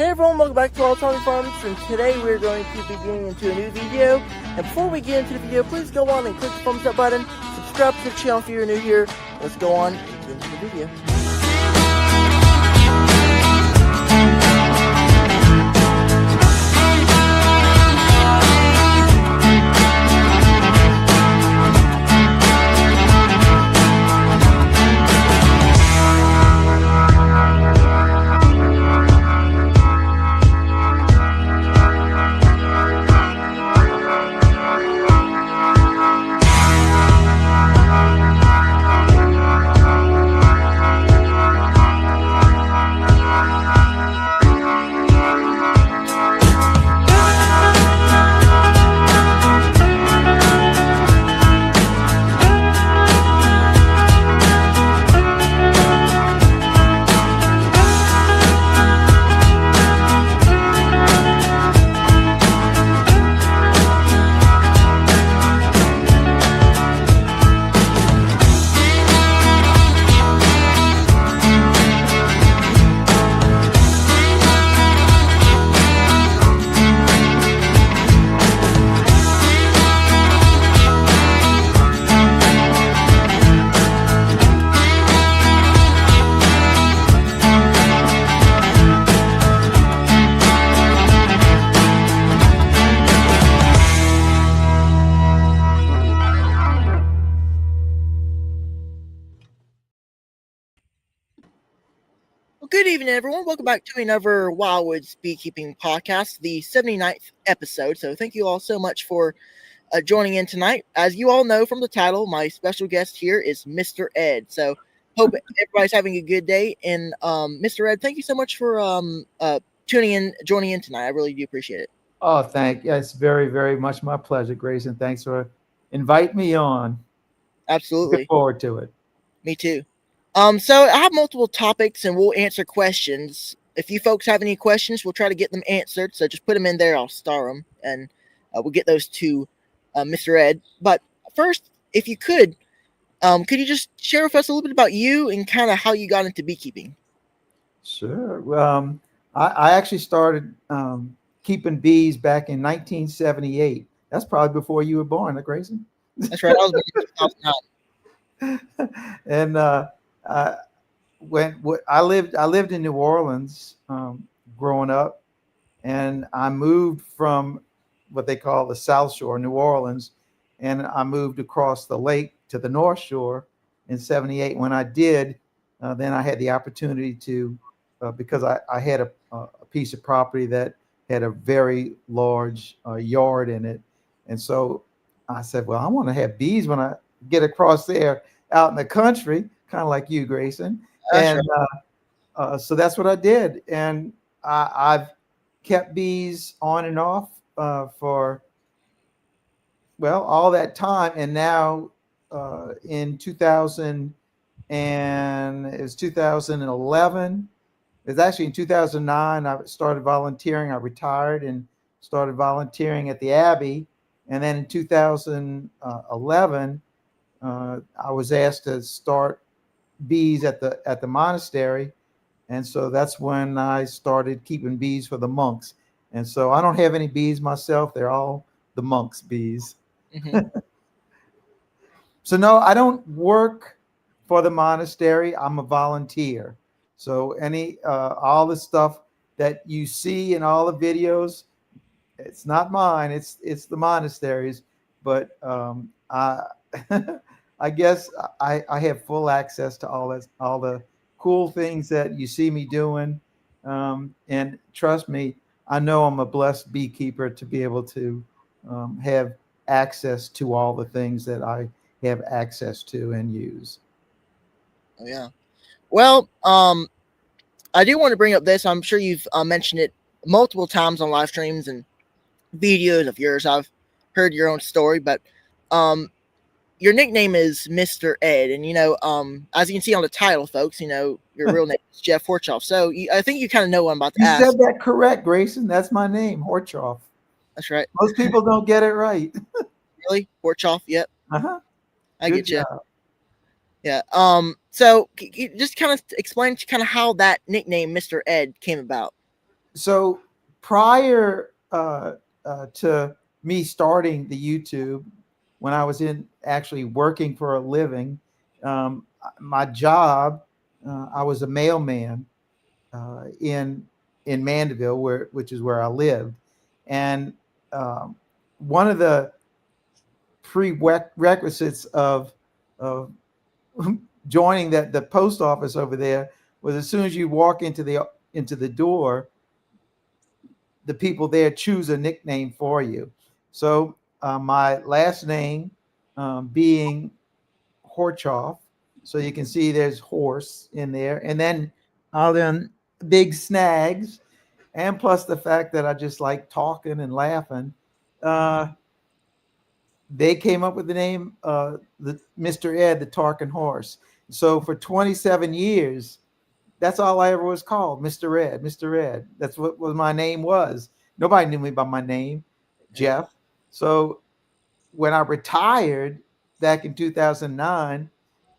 Hey everyone, welcome back to All Talking Farms, and today we're going to be getting into a new video. And before we get into the video, please go on and click the thumbs up button, subscribe to the channel if you're new here. Let's go on and get into the video. Good evening, everyone. Welcome back to another WILDWOODS Beekeeping podcast, the 79th episode. So thank you all so much for joining in tonight. As you all know from the title, my special guest here is Mr. Ed. So hope everybody's having a good day. And Mr. Ed, thank you so much for tuning in, joining in tonight. I really do appreciate it. Oh, thank you. It's very, very much my pleasure, Grayson. Thanks for inviting me on. Absolutely. Looking forward to it. Me too. So I have multiple topics and we'll answer questions. If you folks have any questions, we'll try to get them answered. So just put them in there. I'll star them and we'll get those to Mr. Ed. But first, if you could you just share with us a little bit about you and kind of how you got into beekeeping? Sure. Well, I actually started keeping bees back in 1978. That's probably before you were born, Grayson. That's right. I was born in 2009. And when I lived in New Orleans growing up, and I moved from what they call the South Shore, New Orleans, and I moved across the lake to the North Shore in 78. When I did, then I had the opportunity to, because I had a piece of property that had a very large yard in it. And so I said, well, I want to have bees when I get across there out in the country, kind of like you, Grayson. And so that's what I did. And I've kept bees on and off for, well, all that time. And now in 2011, it's actually in 2009, I started volunteering. I retired and started volunteering at the Abbey. And then in 2011, I was asked to start bees at the monastery, and so that's when I started keeping bees for the monks. And so I don't have any bees myself; they're all the monks' bees. Mm-hmm. So no, I don't work for the monastery. I'm a volunteer. So all the stuff that you see in all the videos, it's not mine. It's the monastery's. But I guess I have full access to all the cool things that you see me doing. And trust me, I know I'm a blessed beekeeper to be able to have access to all the things that I have access to and use. Oh, yeah. Well, I do want to bring up this. I'm sure you've mentioned it multiple times on live streams and videos of yours. I've heard your own story, but your nickname is Mr. Ed, and as you can see on the title, folks, your real name is Jeff Horchoff. So I think you kind of know what I'm about to ask. You said that correct, Grayson. That's my name, Horchoff. That's right. Most people don't get it right. Really, Horchoff? Yep. I get you. Job. Yeah. So you just kind of explain kind of how that nickname, Mr. Ed, came about. So prior to me starting the YouTube, when I was in actually working for a living, my job, I was a mailman in Mandeville, which is where I lived, and um, one of the prerequisites of joining the post office over there was as soon as you walk into the door, the people there choose a nickname for you. So my last name being Horchoff, so you can see there's horse in there, and then all then big snags, and plus the fact that I just like talking and laughing. Uh, they came up with the name the Mr. Ed, the talking horse. So for 27 years, that's all I ever was called, Mr. Ed, Mr. Ed. That's what my name was. Nobody knew me by my name, Yeah. Jeff. So when I retired back in 2009,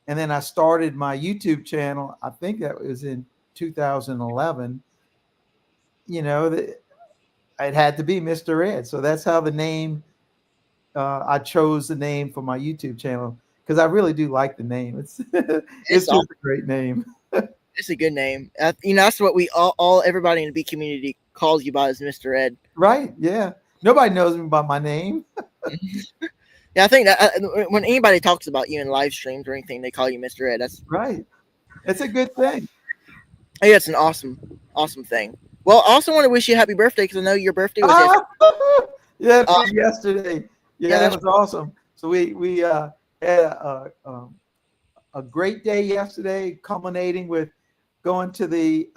and then I started my YouTube channel, I think that was in 2011, it had to be Mr. Ed. So that's how the name, I chose the name for my YouTube channel because I really do like the name. It's It's it's all. just a great name. It's a good name. That's what we all everybody in the bee community calls you by is Mr. Ed. Right? Yeah. Nobody knows me by my name. Yeah, I think that when anybody talks about you in live streams or anything, they call you Mr. Ed. That's Right. It's a good thing. Hey, it's an awesome thing. Well, I also want to wish you a happy birthday because I know your birthday was yesterday. Ah, yeah, it Uh, was yesterday. yeah, Yeah, that that's was awesome. So we had a great day yesterday, culminating with going to the.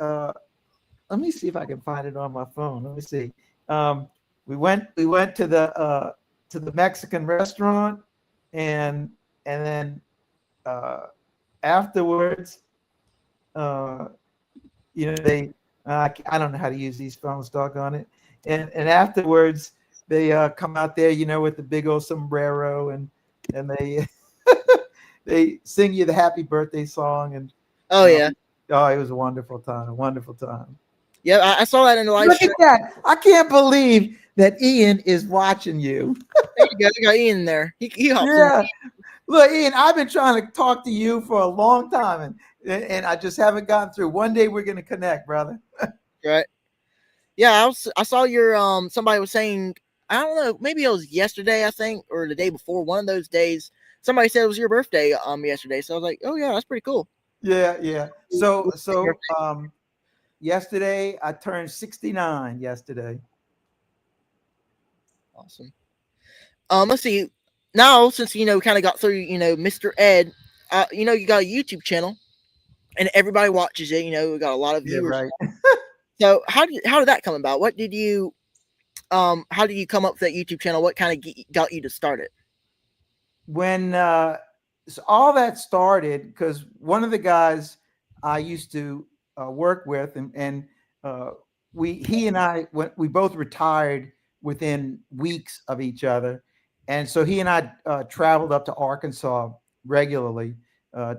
Let me see if I can find it on my phone. Let me see. Um, we went to the Mexican restaurant, and then uh, afterwards, uh, they I don't know how to use these phones, doggone it. And afterwards, they come out there, with the big old sombrero, and they they sing you the happy birthday song, and oh uh, yeah, oh, it was a wonderful time. yeah. I saw that in the live Look at stream. that! I can't believe that Ian is watching you. There you go. You got Ian there. He hops in. Yeah, look, Ian, I've been trying to talk to you for a long time, and I just haven't gotten through. One day we're gonna connect, brother. Right. Yeah, I saw your somebody was saying I don't know, maybe it was yesterday I think or the day before, one of those days. Somebody said it was your birthday yesterday. So I was like, "Oh yeah, that's pretty cool." Yeah, yeah. So yesterday I turned 69 yesterday. Awesome. Let's see. Now since kind of got through, Mr. Ed, you got a YouTube channel and everybody watches it, we got a lot of Yeah, viewers. right. So how did that come about? What did you how did you come up with that YouTube channel? What kind of got you to start it? When so all that started because one of the guys I used to work with, and he and I, we both retired within weeks of each other, and so he and I traveled up to Arkansas regularly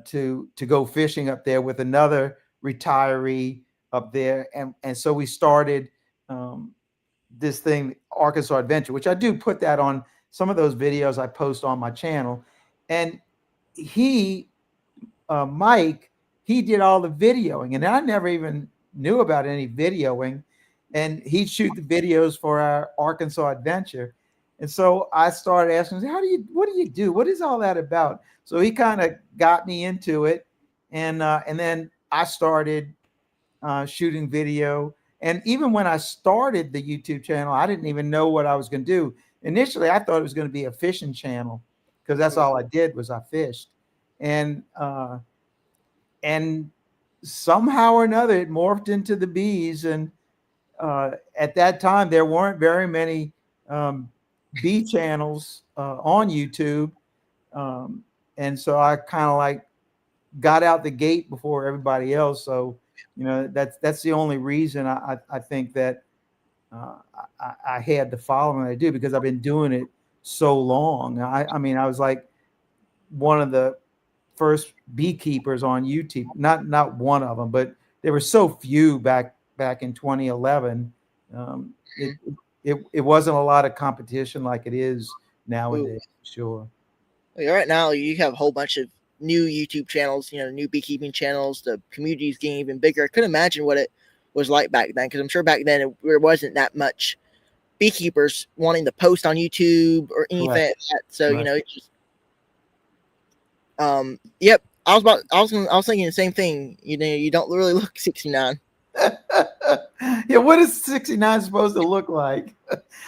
to go fishing up there with another retiree up there, and so we started um, this thing, Arkansas Adventure, which I do put that on some of those videos I post on my channel. And he, Mike, he did all the videoing, and I never even knew about any videoing. And he'd shoot the videos for our Arkansas Adventure. And so I started asking, what do you do? What is all that about? So he kind of got me into it. And then I started shooting video. And even when I started the YouTube channel, I didn't even know what I was going to do. Initially, I thought it was going to be a fishing channel because that's all I did was I fished. And somehow or another, it morphed into the bees. And at that time, there weren't very many bee channels on YouTube. Um, and so I kind of like got out the gate before everybody else. So, that's the only reason I think that I had the following I do because I've been doing it so long. I mean, I was like one of the first beekeepers on YouTube. Not one of them, but there were so few back back in 2011. Mhm. It wasn't a lot of competition like it is Ooh. nowadays. Sure. Like, right now, you have a whole bunch of new YouTube channels, new beekeeping channels. The community's getting even bigger. I couldn't imagine what it was like back then, because I'm sure back then there wasn't that much beekeepers wanting to post on YouTube or Right. anything like that. So Right. it's just yep. I was thinking the same thing. You don't really look 69. Yeah, what is 69 supposed to look like?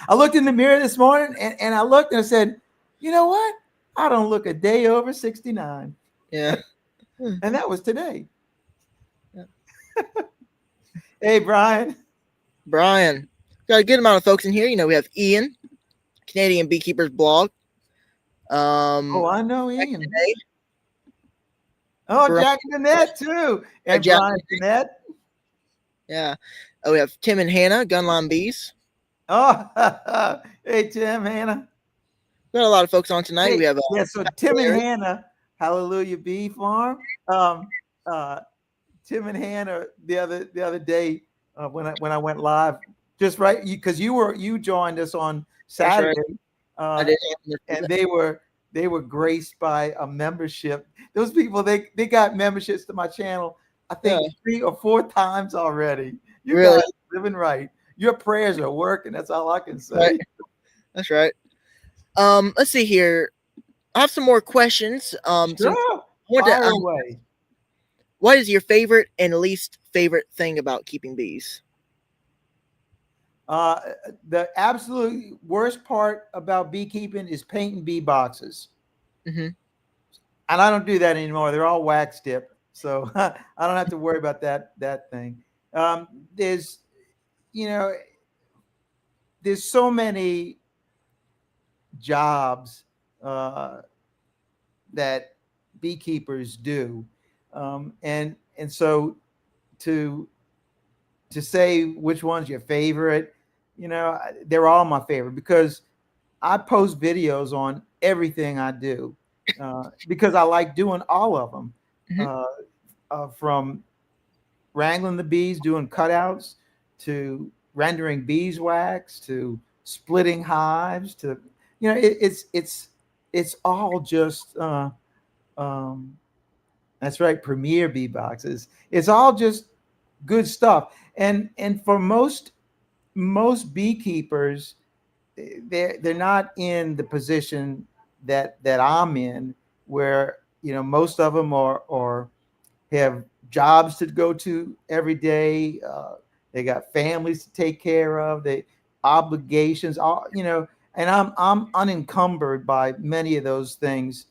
I looked in the mirror this morning and I looked and I said, you know what? I don't look a day over 69. Yeah. And that was today. Yeah. Hey, Brian. Brian, got a good amount of folks in here. We have Ian, Canadian Beekeepers Blog. Oh, I know Back Ian. today, Oh, Brian, Jack and Danette too. And Jack, Brian Danette. yeah. Oh, we have Tim and Hannah, Gunline Bees. Oh, hey, Tim, Hannah. Got a lot of folks on tonight. Hey, We have yeah, so Tim and Larry. Hannah, Hallelujah Bee Farm. Uh, Tim and Hannah the other day when I went live, just right because you joined us on That's right. Saturday, I uh, did. and they were graced by a membership. Those people they got memberships to my channel. I Yeah, think 3 or 4 times already. You really. guys are living right. Your prayers are working. That's all I can Right. say. That's right. Let's see here. I have some more questions. Some Sure, what to, fire away. what is your favorite and least favorite thing about keeping bees? Uh, the absolute worst part about beekeeping is painting bee boxes. Mm-hmm. And I don't do that anymore. They're all wax dip, so I don't have to worry about that thing. Um, there's, you know, there's so many jobs uh, that beekeepers do, and so to to say which one's your favorite, they're all my favorite because I post videos on everything I do because I like doing all of them. Mm-hmm. Uh, from wrangling the bees, doing cutouts, to rendering beeswax, to splitting hives, to it's all just um, that's right, premier bee boxes. It's all just good stuff, and for most beekeepers, they're not in the position that I'm in, where most of them are have jobs to go to every day. They got families to take care of. They obligations, and I'm unencumbered by many of those things,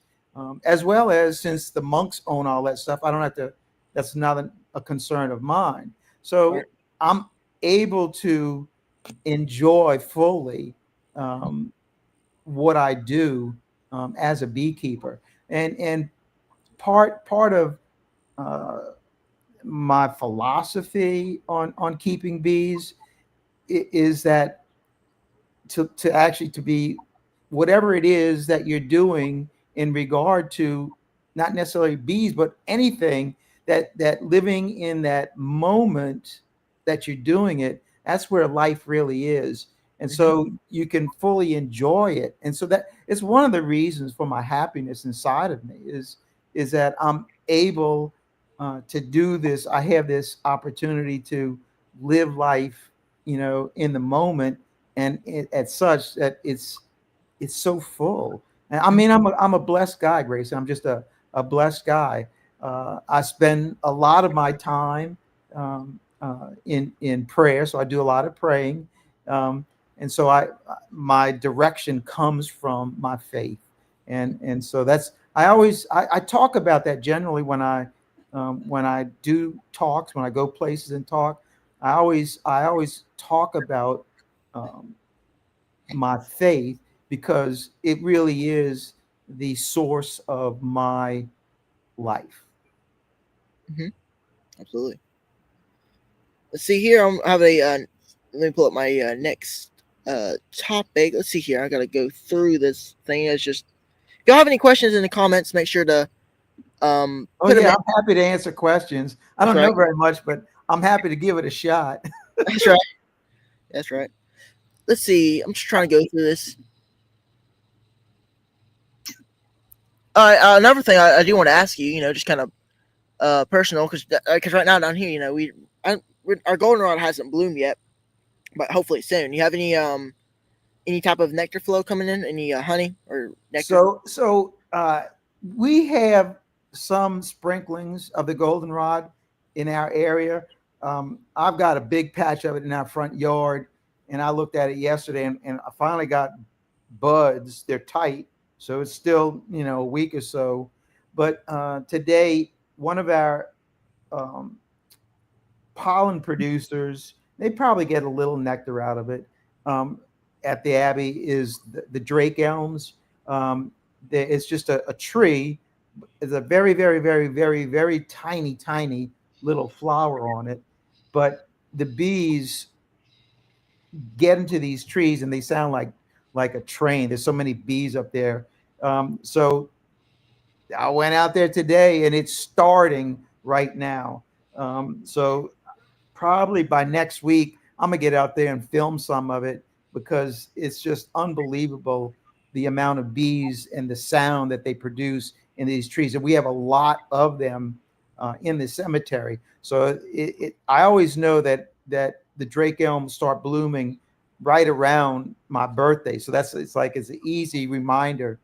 as well as since the monks own all that stuff, I don't have to. That's not a concern of mine. Right. So I'm able to enjoy fully um, what I do as a beekeeper, and part of uh, my philosophy on keeping bees is that to actually to be whatever it is that you're doing in regard to not necessarily bees but anything that living in that moment that you're doing it, that's where life really is. And Mm-hmm. so you can fully enjoy it, and so that it's one of the reasons for my happiness inside of me is that I'm able to do this. I have this opportunity to live life in the moment, and at such that it's so full. And I mean, I'm a blessed guy, Grace. I'm just a blessed guy. I spend a lot of my time in prayer, so I do a lot of praying, and so my direction comes from my faith, and so that's I talk about that generally when I do talks, when I go places and talk. I always talk about um, my faith because it really is the source of my life. Mm-hmm. Absolutely. Let's see here. I have a. Let me pull up my next topic. Let's see here. I gotta go through this thing. It's just if y'all have any questions in the comments, make sure to Oh put them yeah, in. I'm happy to answer questions. I That's don't right. know very much, but I'm happy to give it a shot. That's right. That's right. Let's see. I'm just trying to go through this. Another thing I do want to ask you, just kind of personal, because right now down here, our goldenrod hasn't bloomed yet, but hopefully soon. You have any type of nectar flow coming in? Any honey or nectar? So we have some sprinklings of the goldenrod in our area. I've got a big patch of it in our front yard, and I looked at it yesterday, and I finally got buds. They're tight, so it's still a week or so. But today, one of our um, pollen producers, they probably get a little nectar out of it. At the Abbey is the Drake elms. It's just a tree. It's a very, very, very, very, very tiny, tiny little flower on it. But the bees get into these trees and they sound like a train. There's so many bees up there. So I went out there today and it's starting right now. So probably by next week, I'm gonna get out there and film some of it because it's just unbelievable the amount of bees and the sound that they produce in these trees. And we have a lot of them in the cemetery. So I always know that the Drake elms start blooming right around my birthday. So it's an easy reminder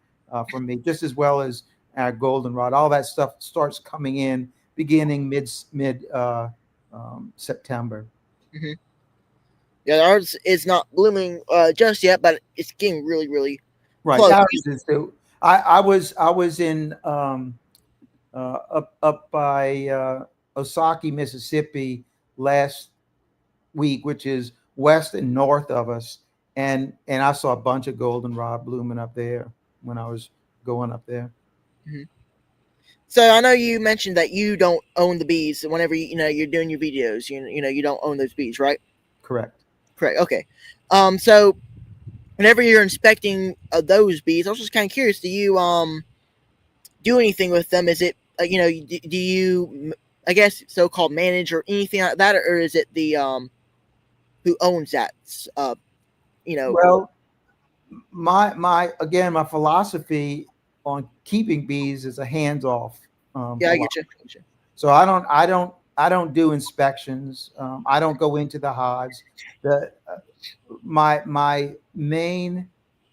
for me, just as well as our goldenrod. All that stuff starts coming in beginning mid September. Mm-hmm. Yeah, ours is not blooming just yet, but it's getting really, really Right. close. Ours is too. I was in up by Osaki, Mississippi last week, which is west and north of us, and I saw a bunch of goldenrod blooming up there when I was going up there. Mm-hmm. So I know you mentioned that you don't own the bees. Whenever you're doing your videos, you don't own those bees, right? Correct. Correct. Okay. So whenever you're inspecting those bees, I was just kind of curious. Do you do anything with them? Is it do you, I guess, so-called manage or anything like that, or is it the who owns that? You know. Well, my philosophy on keeping bees is a hands off Yeah, I get philosophy. you. I get you. So I don't do inspections. I don't go into the hives. The My main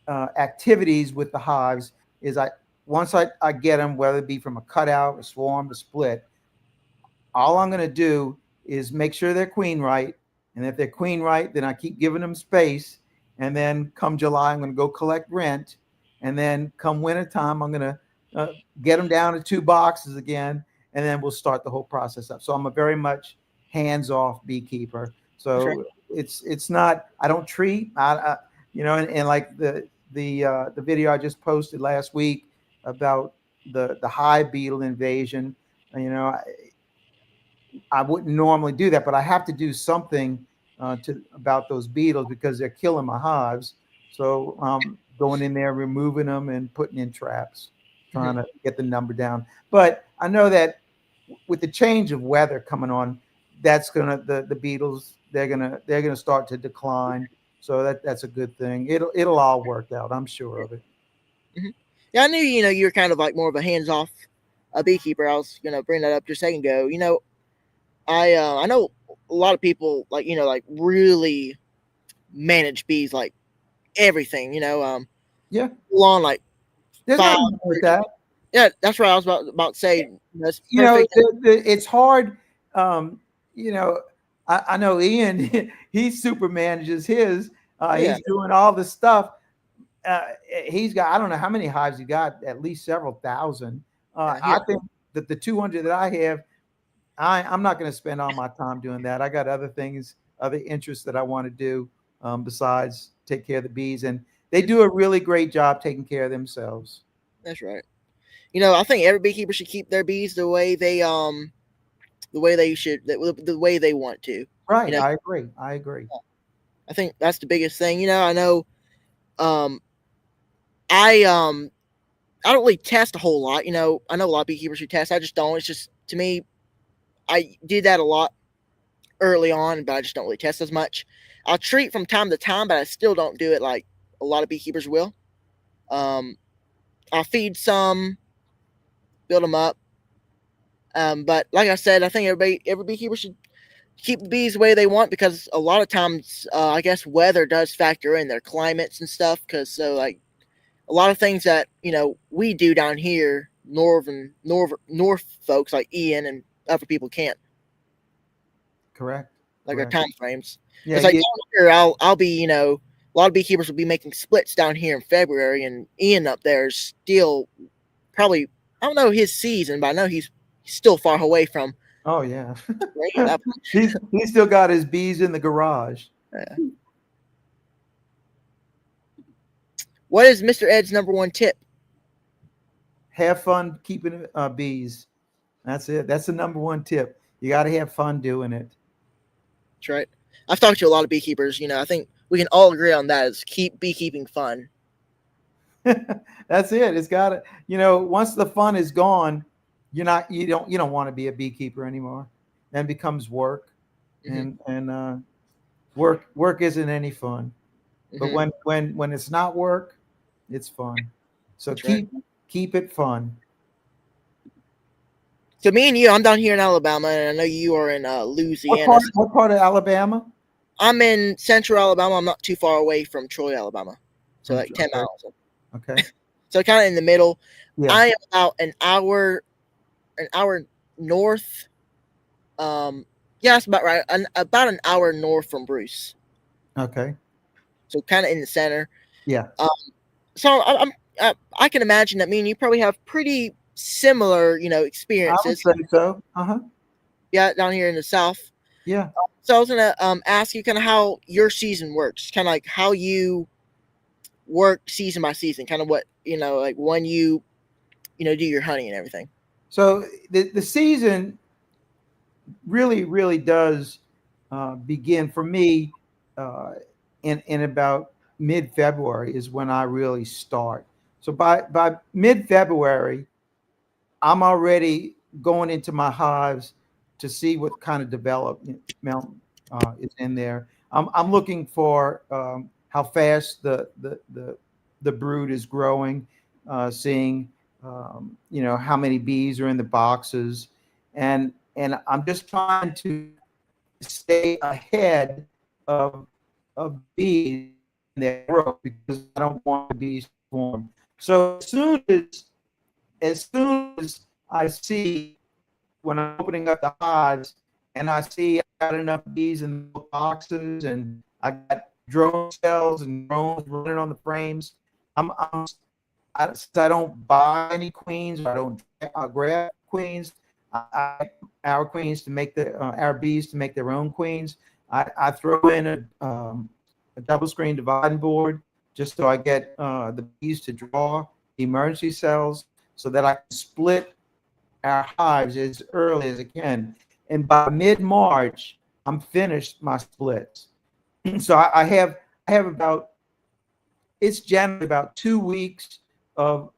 activities with the hives is once I get them, whether it be from a cutout, a swarm, a split, all I'm going to do is make sure they're queen right. And if they're queen right, then I keep giving them space. And then come July, I'm going to go collect rent. And then come wintertime, I'm going to get them down to 2 boxes again. And then we'll start the whole process up. So I'm a very much hands-off beekeeper. That's right. So it's not, I don't treat, and like the video I just posted last week about the hive beetle invasion, you know, I wouldn't normally do that, but I have to do something to about those beetles because they're killing my hives. So going in there, removing them, and putting in traps, Mm-hmm. trying to get the number down. But I know that with the change of weather coming on, that's gonna the beetles they're gonna start to decline. So that's a good thing. It'll all work out. I'm sure of it. Mm-hmm. Yeah, I knew you were kind of like more of a hands-off beekeeper. I was gonna bring that up just a second ago. I know a lot of people like really manage bees like everything. Yeah, Full on like there's five. nothing wrong with that. Yeah, that's what I was about to say. That's You know, perfect. it's hard. Um, you know, I know Ian. He super manages his. Oh yeah, He's doing all the stuff. Uh, he's got, I don't know how many hives he got, at least several thousand. yeah, I think that the 200 that I have, I'm not going to spend all my time doing that. I got other things, other interests that I want to do besides take care of the bees, and they do a really great job taking care of themselves. that's right. I think every beekeeper should keep their bees the way they should, the way they want to. You Right, know, I agree. I agree. I think that's the biggest thing. I know. Um, I I don't really test a whole lot. I know a lot of beekeepers who test. I just don't. It's just to me, I did that a lot early on, but I just don't really test as much. I'll treat from time to time, but I still don't do it like a lot of beekeepers will. Um, I'll feed some, build them up. But like I said, I think every beekeeper should keep the bees the way they want, because a lot of times, I guess weather does factor in their climates and stuff. Because so like a lot of things that we do down here, north folks like Ian and other people can't, Correct. like our Correct. time frames. Yeah. Because like down here, I'll be a lot of beekeepers will be making splits down here in February, and Ian up there is still probably, I don't know his season, but I know he's still far away from Oh yeah. that. He's still got his bees in the garage. Yeah. What is Mr. Ed's number one tip? Have fun keeping bees. That's it. That's the number one tip. You got to have fun doing it. That's right. I've talked to a lot of beekeepers. I think we can all agree on that. Is keep beekeeping fun. That's it. It's got to, once the fun is gone, you don't want to be a beekeeper anymore. Then it becomes work, and work isn't any fun. But when it's not work, it's fun. So That's keep it fun. So me and you, I'm down here in Alabama, and I know you are in Louisiana. What part of Alabama? I'm in central Alabama. I'm not too far away from Troy, Alabama. So like 10 miles. Okay. So kind of in the middle. Yeah. I am about an hour north. Yeah, that's about right. About an hour north from Bruce. Okay. So kind of in the center. Yeah. So I can imagine that me and you probably have pretty similar, experiences. I would say so. Yeah, down here in the South. Yeah. So I was gonna ask you kind of how your season works, kind of like how you work season by season, kind of what like when you do your hunting and everything. So the season really does begin for me in about mid-February is when I really start. So by mid-February, I'm already going into my hives to see what kind of development is in there. I'm looking for how fast the brood is growing, seeing how many bees are in the boxes, and I'm just trying to stay ahead of bees in their growth because I don't want the bees to form. So as soon as I see when I'm opening up the hives and I see I got enough bees in the boxes and I got drone cells and drones running on the frames, I don't buy any queens. I don't grab queens. Our queens to make our bees to make their own queens. I throw in a double screen dividing board just so I get the bees to draw emergency cells so that I can split our hives as early as I can. And by mid-March, I'm finished my splits. So I have about, it's generally about 2 weeks of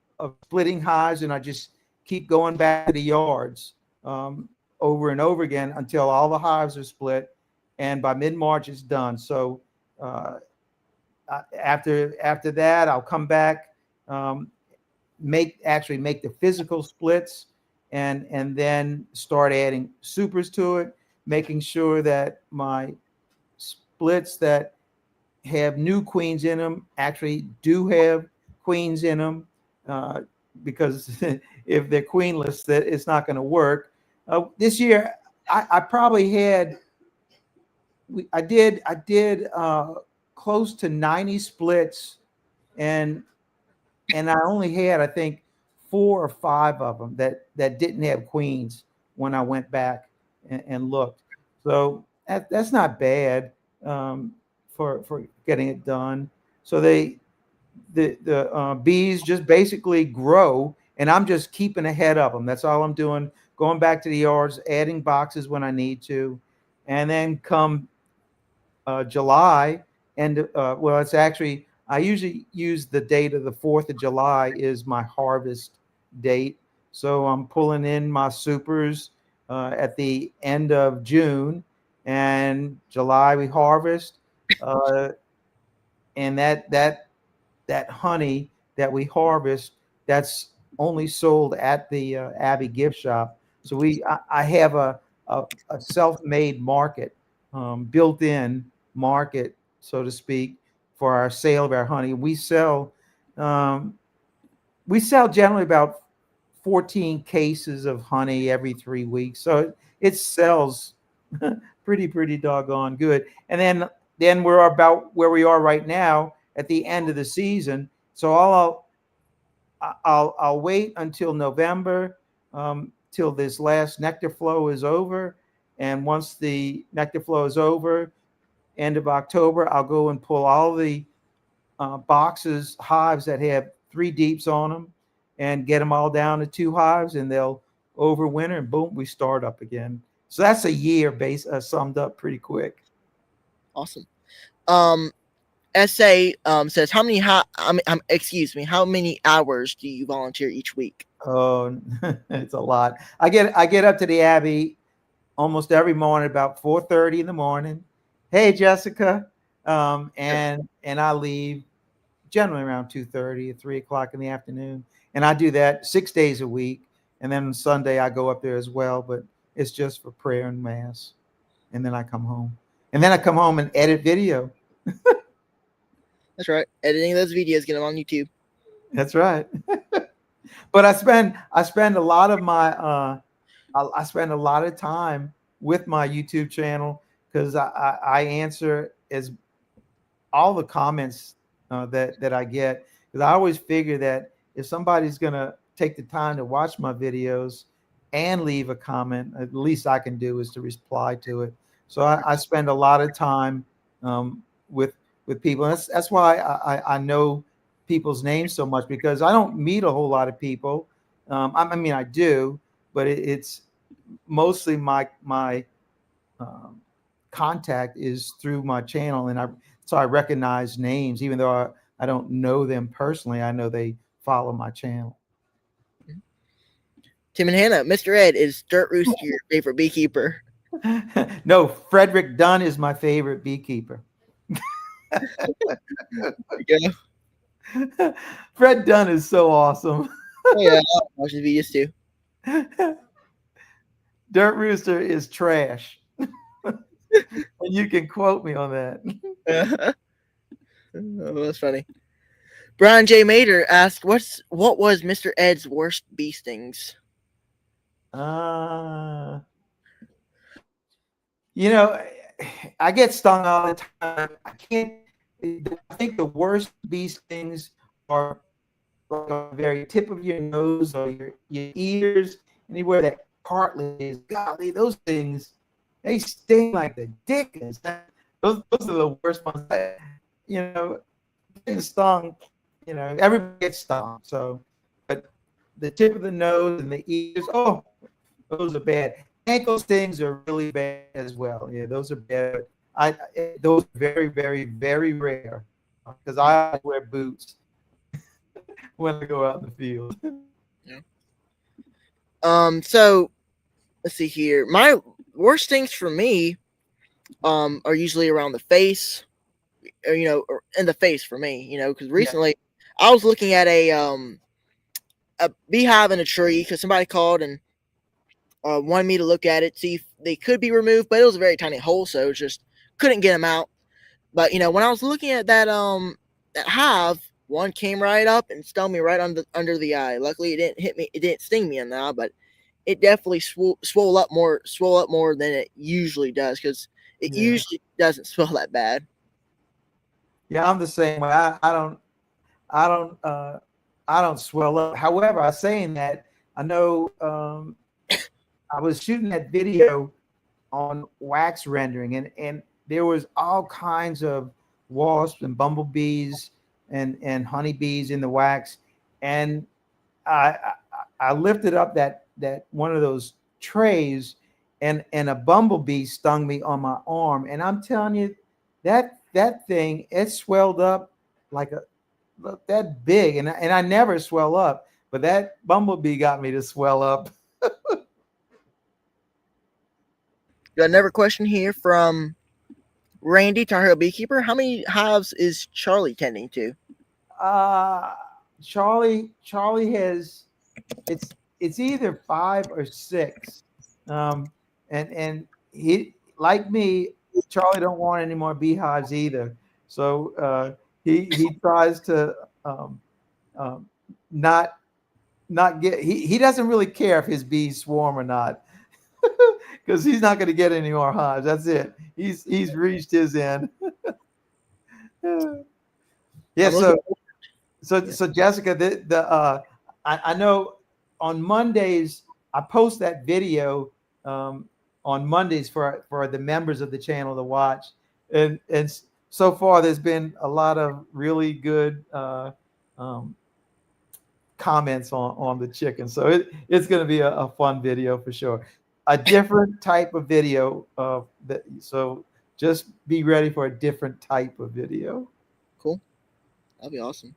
splitting hives, and I just keep going back to the yards over and over again until all the hives are split. And by mid-March, it's done. So after that, I'll come back, make the physical splits, and then start adding supers to it, making sure that my splits that have new queens in them actually do have queens in them, because if they're queenless, that it's not going to work. This year, I probably had, I did close to 90 splits, and I only had, I think, 4 or 5 of them that didn't have queens when I went back and looked. So that's not bad for getting it done. So the bees just basically grow, and I'm just keeping ahead of them. That's all I'm doing. Going back to the yards, adding boxes when I need to, and then come July, and well, it's actually, I usually use the date of the 4th of July is my harvest date. So I'm pulling in my supers at the end of June, and July we harvest, uh, and that honey that we harvest, that's only sold at the Abbey gift shop. So I have a self-made market, built-in market, so to speak, for our sale of our honey. Um, we sell generally about 14 cases of honey every 3 weeks. So it sells pretty doggone good. And then we're about where we are right now at the end of the season. So I'll wait until November, till this last nectar flow is over. And once the nectar flow is over, end of October, I'll go and pull all the boxes, hives that have 3 deeps on them, and get them all down to 2 hives, and they'll overwinter, and boom, we start up again. So that's a year base summed up pretty quick. Awesome. SA says excuse me, how many hours do you volunteer each week? Oh, it's a lot. I get up to the Abbey almost every morning about 4:30 in the morning. Hey, Jessica, and I leave generally around 2:30 or 3 o'clock in the afternoon, and I do that 6 days a week. And then on Sunday I go up there as well, but it's just for prayer and mass, and then I come home, and edit video. That's right. Editing those videos, get them on YouTube. That's right. But I spend a lot of my I spend a lot of time with my YouTube channel, because I answer as all the comments that I get, because I always figure that if somebody's gonna take the time to watch my videos and leave a comment, at least I can do is to reply to it. So I spend a lot of time with people. And that's why I know people's names so much, because I don't meet a whole lot of people. I mean, I do, but it's mostly my contact is through my channel, and so I recognize names, even though I don't know them personally. I know they follow my channel. Tim and Hannah, Mr. Ed, is Dirt Rooster your favorite beekeeper? No, Frederick Dunn is my favorite beekeeper. Yeah. Fred Dunn is so awesome. Oh, yeah, I watch his videos too. Dirt Rooster is trash. And you can quote me on that. Oh, that's funny. Brian J. Mater asked, "What was Mr. Ed's worst bee stings?" You know, I get stung all the time. I can't. I think the worst bee stings are like on the very tip of your nose or your ears, anywhere that cartilage is. Golly, those things, they sting like the dickens. Those are the worst ones. You know, getting stung. You know, everybody gets stung. So, but the tip of the nose and the ears, oh, those are bad. Ankle stings are really bad as well. Yeah, those are bad. Those are very rare, because I wear boots when I go out in the field. Yeah. So let's see here. My worst stings for me, are usually around the face, or in the face for me. Because recently I was looking at a beehive in a tree, because somebody called and wanted me to look at it, see if they could be removed, but it was a very tiny hole, so just couldn't get them out. But when I was looking at that hive, one came right up and stung me right under the eye. Luckily, it didn't hit me. It didn't sting me in the eye, but it definitely swole up more than it usually does, because it usually doesn't swell that bad. Yeah, I'm the same way. I don't swell up. However, I saying that, I know I was shooting that video on wax rendering, and there was all kinds of wasps and bumblebees and honeybees in the wax, and I I lifted up that one of those trays, and a bumblebee stung me on my arm, and I'm telling you, that thing, it swelled up like that big, and I never swell up, but that bumblebee got me to swell up. Got another question here from Randy, Tar Heel Beekeeper. How many hives is Charlie tending to? Uh, Charlie has it's either 5 or 6, and he like me. Charlie don't want any more beehives either, so he tries to um, um, not get. He doesn't really care if his bees swarm or not, because he's not going to get any more hives. That's it. He's reached his end. Yeah. I'm looking. Yeah. So Jessica, I know on Mondays I post that video on Mondays for the members of the channel to watch, and so far there's been a lot of really good um, comments on the chicken. So it's going to be a fun video for sure. A different type of video that so just be ready for a different type of video. Cool. That'd be awesome.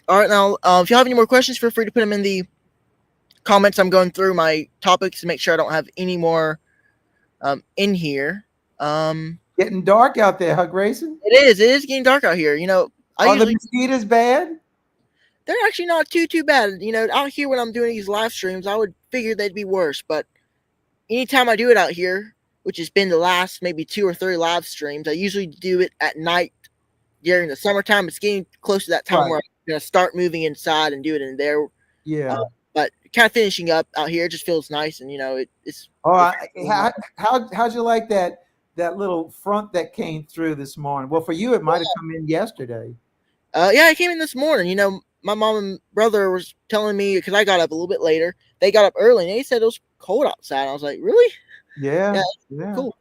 All right, now, if you have any more questions, feel free to put them in the comments. I'm going through my topics to make sure I don't have any more in here. Getting dark out there, huh, Grayson? It is getting dark out here. Are the mosquitoes bad? They're actually not too bad. Out here when I'm doing these live streams, I would figure they'd be worse. But anytime I do it out here, which has been the last maybe 2 or 3 live streams, I usually do it at night during the summertime. It's getting close to that time where I'm going to start moving inside and do it in there. Yeah. But kind of finishing up out here, it just feels nice, and it's. Oh, how'd you like that little front that came through this morning? Well, for you, it might have come in yesterday. Yeah, it came in this morning. My mom and brother was telling me, because I got up a little bit later. They got up early and they said it was cold outside. I was like, really? Yeah. Cool.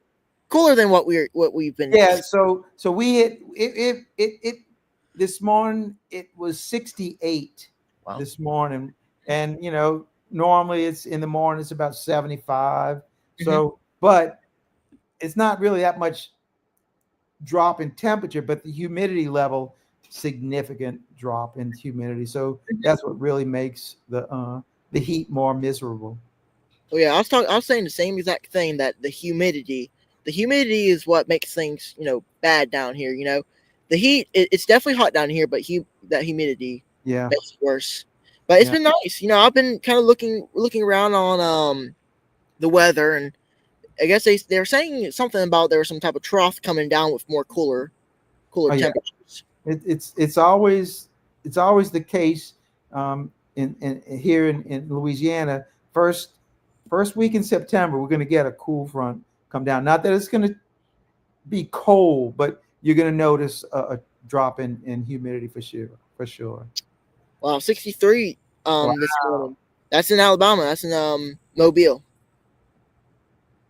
Cooler than what we've been. Yeah. So we hit it this morning. It was 68 this morning, and normally it's in the morning. It's about 75. So, but it's not really that much drop in temperature, but the humidity level, significant drop in humidity. So that's what really makes the heat more miserable. Oh yeah, I was saying the same exact thing, that the humidity is what makes things bad down here. The heat, it's definitely hot down here, but that humidity makes it worse. But it's been nice. I've been kind of looking around on the weather, and I guess they were saying something about there was some type of trough coming down with more cooler temperatures. It's always the case in here in Louisiana. First week in September, we're going to get a cool front come down. Not that it's going to be cold, but you're going to notice a drop in humidity for sure. Wow, 63 this morning. That's in Alabama. That's in Mobile.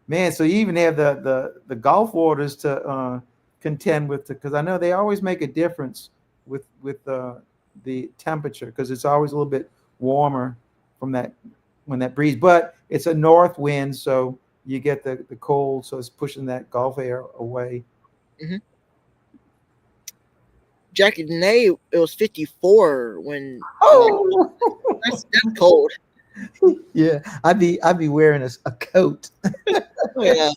Man, so you even have the Gulf waters to contend with, because I know they always make a difference with the temperature, because it's always a little bit warmer from that when that breeze, but it's a north wind, so you get the cold, so it's pushing that Gulf air away. Mm-hmm. Jackie Dene, it was 54 when. Oh, that's cold. Yeah, I'd be wearing a coat. Yeah,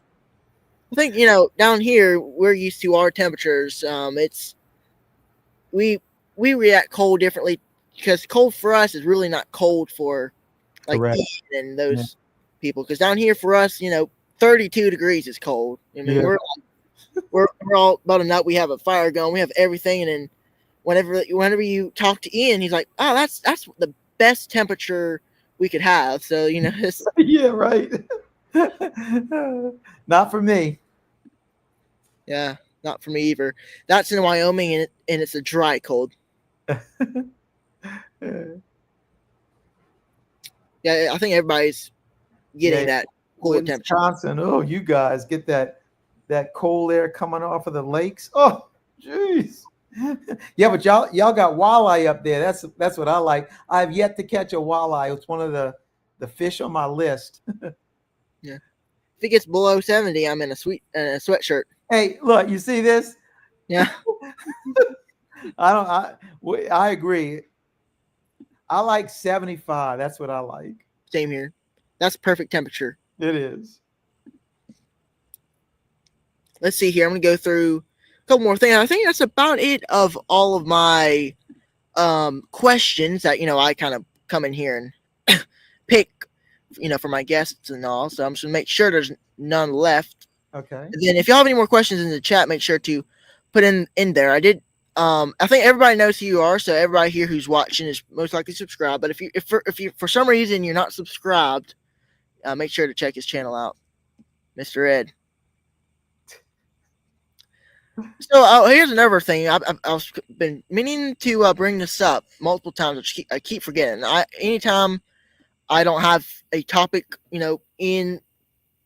I think down here we're used to our temperatures. We react cold differently, because cold for us is really not cold for like Ian and those people. Because down here for us, 32 degrees is cold. I mean, we're all about a nut. We have a fire going. We have everything, and then whenever you talk to Ian, he's like, "Oh, that's the best temperature we could have." So it's yeah, right. Not for me. Yeah, not for me either. That's in Wyoming, and it's a dry cold. Yeah, I think everybody's getting that cold temperature. Wisconsin, oh, you guys get that cold air coming off of the lakes. Oh, jeez. Yeah, but y'all got walleye up there. That's what I like. I've yet to catch a walleye. It's one of the fish on my list. Yeah. If it gets below 70, I'm in a sweatshirt. Hey, look, you see this? Yeah. I agree. I like 75. That's what I like. Same here. That's perfect temperature. It is. let's see here. I'm going to go through a couple more things. I think that's about it of all of my questions that, I kind of come in here and pick, for my guests and all. So I'm just going to make sure there's none left. Okay. And then if y'all have any more questions in the chat, make sure to put in there. I think everybody knows who you are, so everybody here who's watching is most likely subscribed. But if you for some reason you're not subscribed, make sure to check his channel out, Mr. Ed. So here's another thing. I've been meaning to bring this up multiple times. I keep forgetting. Anytime I don't have a topic, in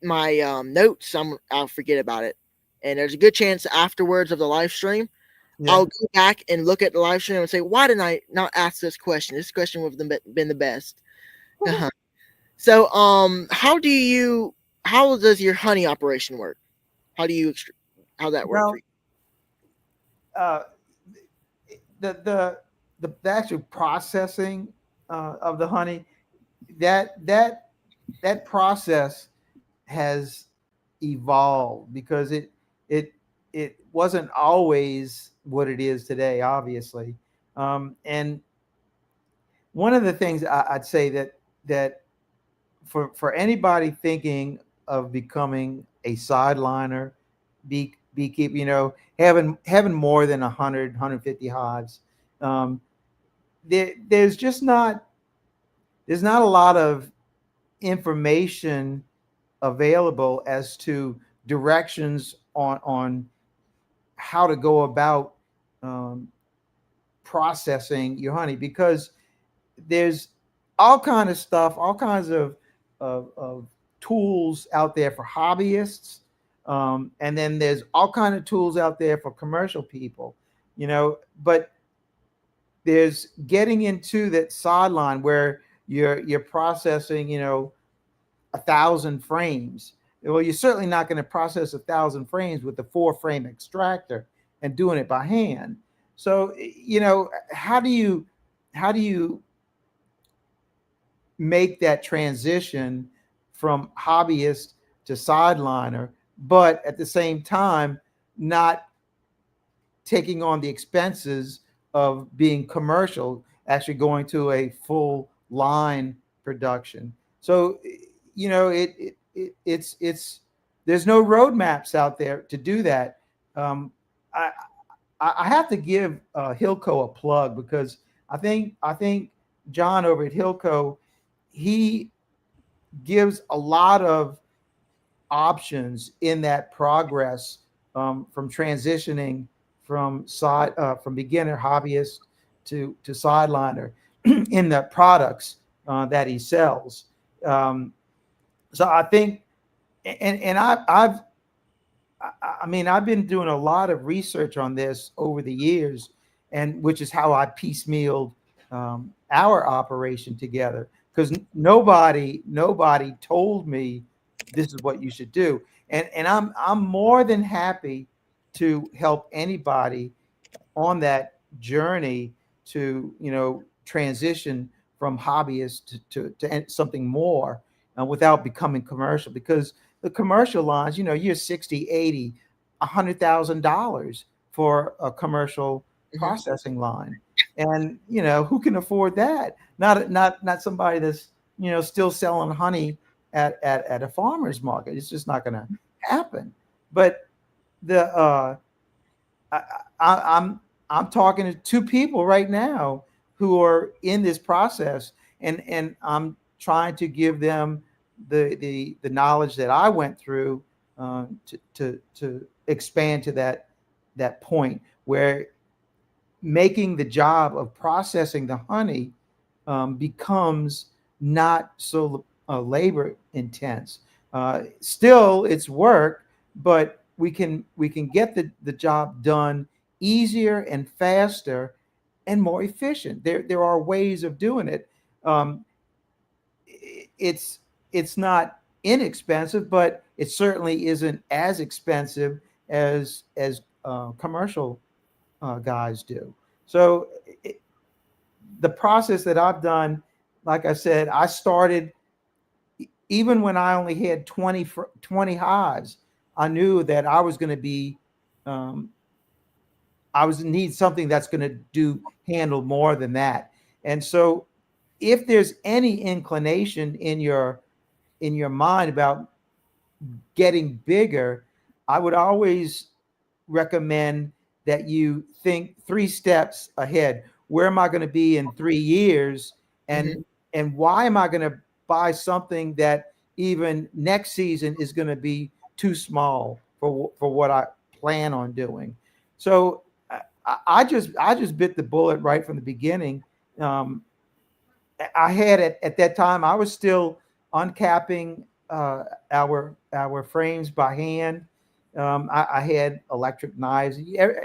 my notes, I'll forget about it. And there's a good chance afterwards of the live stream, Yeah. I'll go back and look at the live stream and say, why didn't I not ask this question? This question would have been the best. Uh-huh. So, how does your honey operation work? How that work for Well, you? uh, the actual processing of the honey, that process has evolved because it it wasn't always what it is today, obviously. And one of the things I'd say that for anybody thinking of becoming a sideliner, beekeeper, having more than 150 hives, um, there's just not a lot of information available as to directions on how to go about um, processing your honey, because there's all kind of stuff, all kinds of tools out there for hobbyists, and then there's all kind of tools out there for commercial people, but there's getting into that sideline where you're processing, 1,000 frames. Well, you're certainly not going to process 1,000 frames with a 4-frame extractor and doing it by hand. So, how do you make that transition from hobbyist to sideliner, but at the same time not taking on the expenses of being commercial, actually going to a full line production? So, it's there's no roadmaps out there to do that. Um, I I have to give Hilco a plug, because I think John over at Hilco, he gives a lot of options in that progress, from transitioning from beginner hobbyist to sideliner in the products that he sells. Um, so I think, and I've been doing a lot of research on this over the years, and which is how I piecemealed our operation together, because nobody told me this is what you should do, and I'm more than happy to help anybody on that journey to transition from hobbyist to something more, without becoming commercial, because the commercial lines, you're 60, 80, $100,000 for a commercial Mm-hmm. processing line. And who can afford that? Not somebody that's still selling honey at a farmer's market. It's just not going to happen. But the I, I'm I'm talking to two people right now who are in this process, and I'm trying to give them the knowledge that I went through, to expand to that point where making the job of processing the honey becomes not so labor intense. Still, it's work, but we can get the job done easier and faster and more efficient. There are ways of doing it. Um, it's not inexpensive, but it certainly isn't as expensive as commercial guys do. So the process that I've done, like I said, I started even when I only had 20 hives. I knew that I was going to be, um, I was need something that's going to do handle more than that. And so, if there's any inclination in your mind about getting bigger, I would always recommend that you think 3 steps ahead. Where am I going to be in 3 years? Hmm. And why am I going to buy something that even next season is going to be too small for what I plan on doing? So I just bit the bullet right from the beginning. Um, I had at that time I was still uncapping our frames by hand. I had electric knives.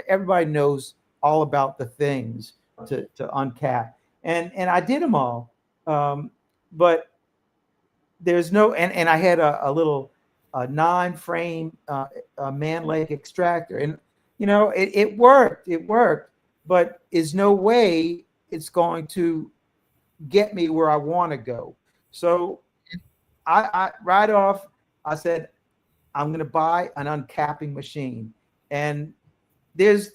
Everybody knows all about the things to uncap, and I did them all. But there's no and I had a little 9 frame man leg extractor, and it worked, but is no way it's going to get me where I want to go. So I right off, I said, I'm going to buy an uncapping machine. And there's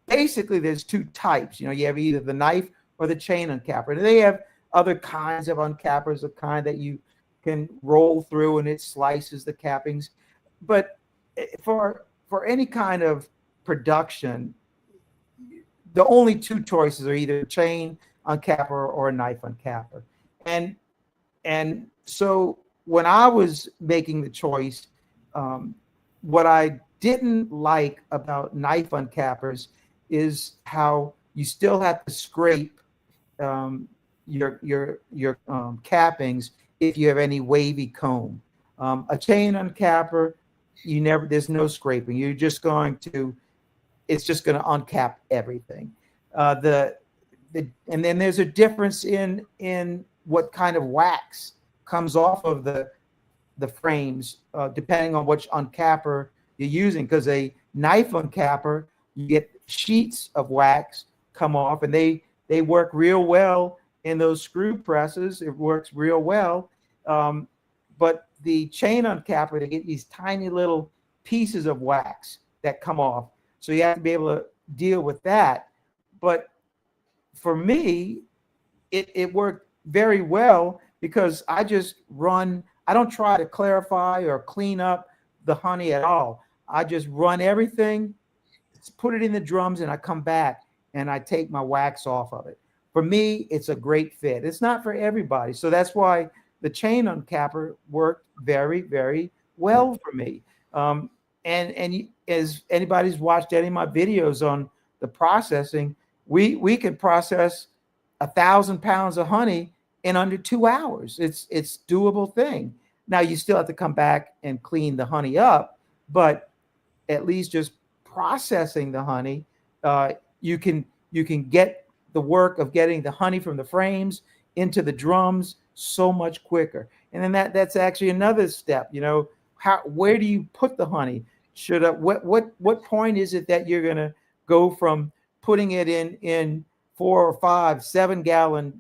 basically there's 2 types. You have either the knife or the chain uncapper. And they have other kinds of uncappers, a kind that you can roll through and it slices the cappings. But for any kind of production, the only 2 choices are either chain uncapper or a knife uncapper. And so when I was making the choice, um, what I didn't like about knife uncappers is how you still have to scrape um, your cappings if you have any wavy comb. A chain uncapper, there's no scraping. It's just going to uncap everything. Uh, the and then there's a difference in what kind of wax comes off of the frames depending on which uncapper you're using. Because a knife uncapper, you get sheets of wax come off, and they work real well in those screw presses. It works real well. But the chain uncapper, they get these tiny little pieces of wax that come off. So you have to be able to deal with that. But for me, it worked very well because I don't try to clarify or clean up the honey at all. I just run everything, put it in the drums, and I come back and I take my wax off of it. For me, it's a great fit. It's not for everybody. So that's why the chain uncapper worked very, very well for me. Um, and as anybody's watched any of my videos on the processing, we can process 1,000 pounds of honey in under 2 hours. It's doable thing. Now you still have to come back and clean the honey up, but at least just processing the honey, uh, you can get the work of getting the honey from the frames into the drums so much quicker. And then that's actually another step. Where do you put the honey? What point is it that you're gonna go from putting it in 4 or 5 7 gallon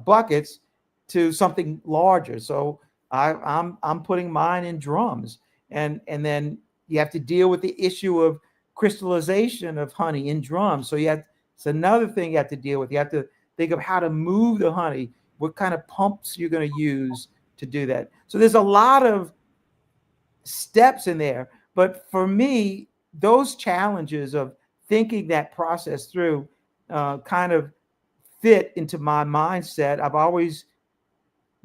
buckets to something larger? So I'm putting mine in drums, and then you have to deal with the issue of crystallization of honey in drums. So it's another thing you have to deal with. You have to think of how to move the honey, what kind of pumps you're going to use to do that. So there's a lot of steps in there. But for me, those challenges of thinking that process through kind of fit into my mindset. I've always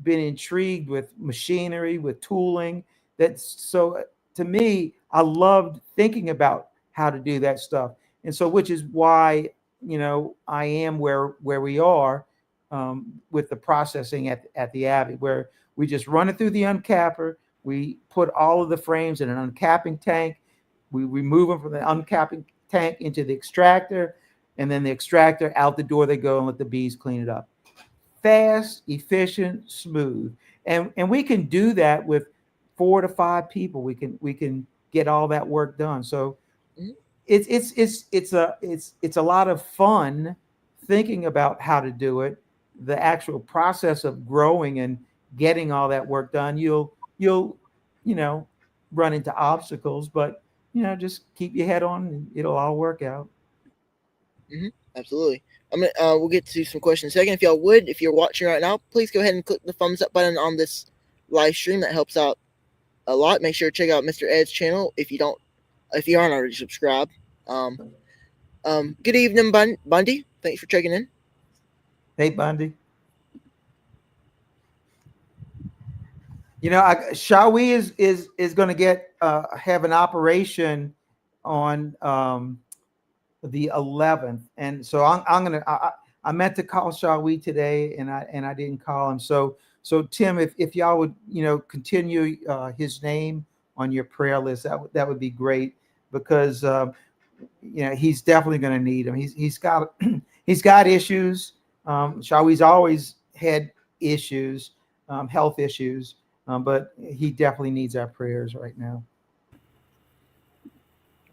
been intrigued with machinery, with tooling. So to me, I loved thinking about how to do that stuff. And so, which is why, I am where we are with the processing at the Abbey, where we just run it through the uncapper. We put all of the frames in an uncapping tank. We remove them from the uncapping tank into the extractor, and then the extractor, out the door they go, and let the bees clean it up. Fast, efficient, smooth. And we can do that with 4 to 5 people. We can get all that work done. So it's a lot of fun thinking about how to do it. The actual process of growing and getting all that work done, you'll you know run into obstacles, but just keep your head on, and it'll all work out. Absolutely. I'm gonna we'll get to some questions in a second. If y'all would, if you're watching right now, please go ahead and click the thumbs up button on this live stream. That helps out a lot. Make sure to check out Mr. Ed's channel if you aren't already subscribed. Um, good evening, Bundy. Thanks for checking in. Hey, Bundy. Shawi is going to get have an operation on the 11th, and so I'm gonna. I meant to call Shawi today, and I didn't call him. So Tim, if y'all would continue his name on your prayer list, that would be great, because he's definitely going to need him. He's got he's got issues. Shawi's always had issues, health issues, but he definitely needs our prayers right now.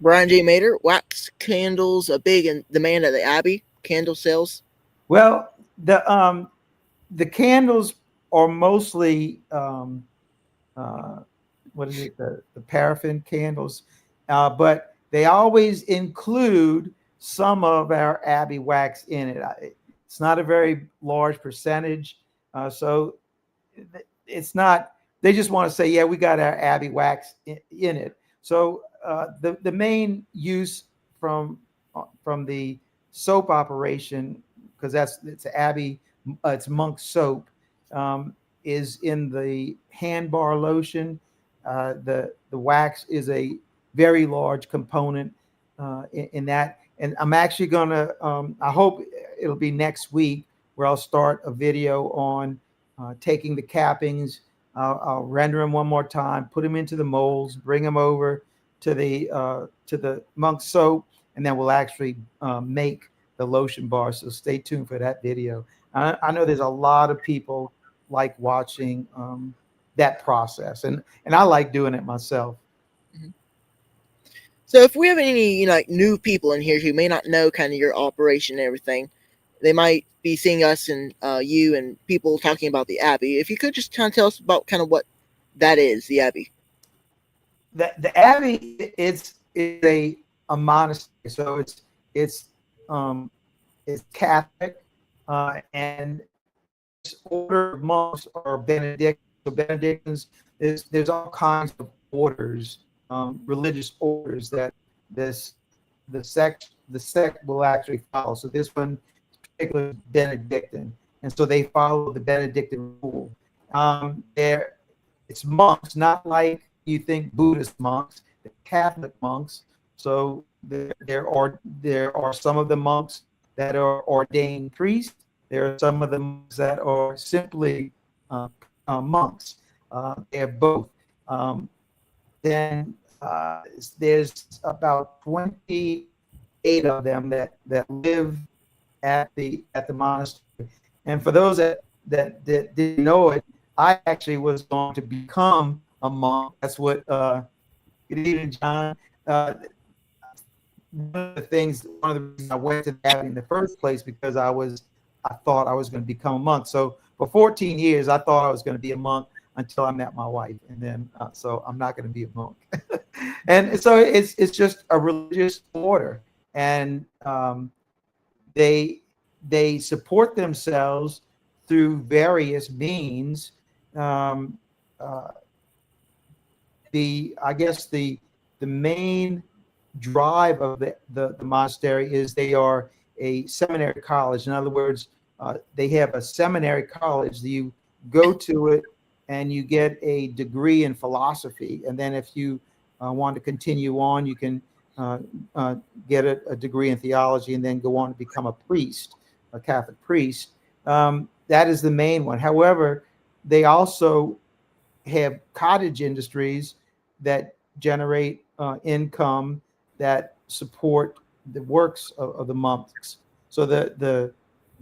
Brian J. Mater, wax candles a big in demand at the Abbey candle sales. Well, the candles are mostly what is it, the paraffin candles, but they always include some of our Abbey wax in it. It's not a very large percentage, so it's not. They just want to say, yeah, we got our Abbey wax in it. So the main use from the soap operation, because it's Abbey, it's Monk soap, is in the hand bar lotion. The wax is a very large component in that. And I'm actually gonna. I hope it'll be next week where I'll start a video on taking the cappings. I'll render them one more time, put them into the molds, bring them over to the Monk soap, and then we'll actually make the lotion bar. So stay tuned for that video. I know there's a lot of people like watching that process, and I like doing it myself. So if we have any new people in here who may not know kind of your operation and everything, they might be seeing us and you and people talking about the Abbey. If you could just kind of tell us about kind of what that is, the Abbey. The Abbey, it's a monastery, so it's Catholic, and order of monks are Benedictines. So Benedictines, there's all kinds of orders, religious orders that the sect will actually follow. So this one particularly Benedictine, and so they follow the Benedictine rule. It's monks, not like you think Buddhist monks, they're Catholic monks. So there are some of the monks that are ordained priests. There are some of the monks that are simply monks. They have both. Then there's about 28 of them that live at the monastery. And for those that didn't know it, I actually was going to become a monk. That's what. Good evening, John. One of the reasons I went to the Abbey in the first place, because I thought I was going to become a monk. So for 14 years, I thought I was going to be a monk until I met my wife, and then so I'm not going to be a monk. And so it's just a religious order, and they support themselves through various means. The main drive of the monastery is they are a seminary college. In other words, they have a seminary college. You go to it and you get a degree in philosophy, and then if you want to continue on, you can get a degree in theology and then go on to become a priest, a Catholic priest. That is the main one. However, they also have cottage industries that generate income that support the works of the monks. So the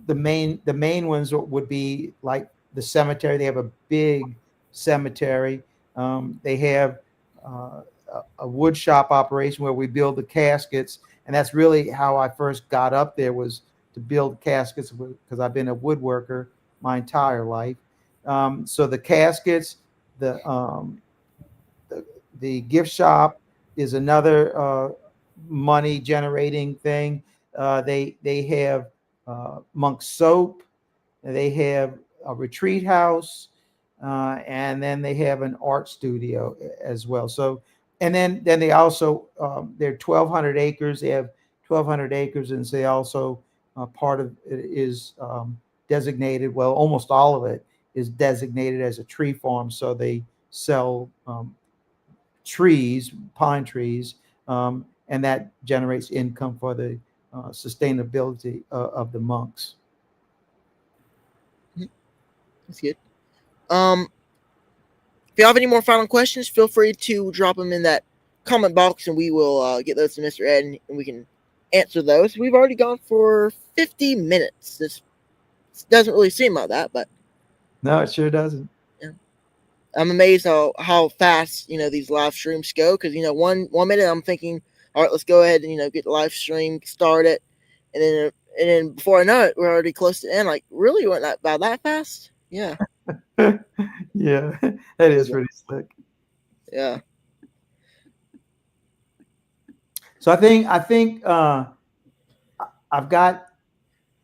main ones would be like the cemetery. They have a big cemetery. They have a wood shop operation where we build the caskets, and that's really how I first got up there, was to build caskets, because I've been a woodworker my entire life. So the caskets, the The gift shop is another money generating thing. They have monk soap. They have a retreat house, and then they have an art studio as well. So, and then they also they're 1,200 acres. They have 1,200 acres, and so they also part of it is designated. Well, almost all of it is designated as a tree farm. So they sell trees, pine trees, and that generates income for the sustainability of the monks. That's good. Um, if you have any more final questions, feel free to drop them in that comment box, and we will get those to Mr. Ed, and we can answer those. We've already gone for 50 minutes. This doesn't really seem like that, but No, it sure doesn't. yeah. I'm amazed how fast these live streams go. Because one minute I'm thinking, all right, let's go ahead and get the live stream started, and then before I know it, we're already close to end. Like, really, went that by that fast? Yeah, Yeah, that is pretty slick. yeah. So I think I've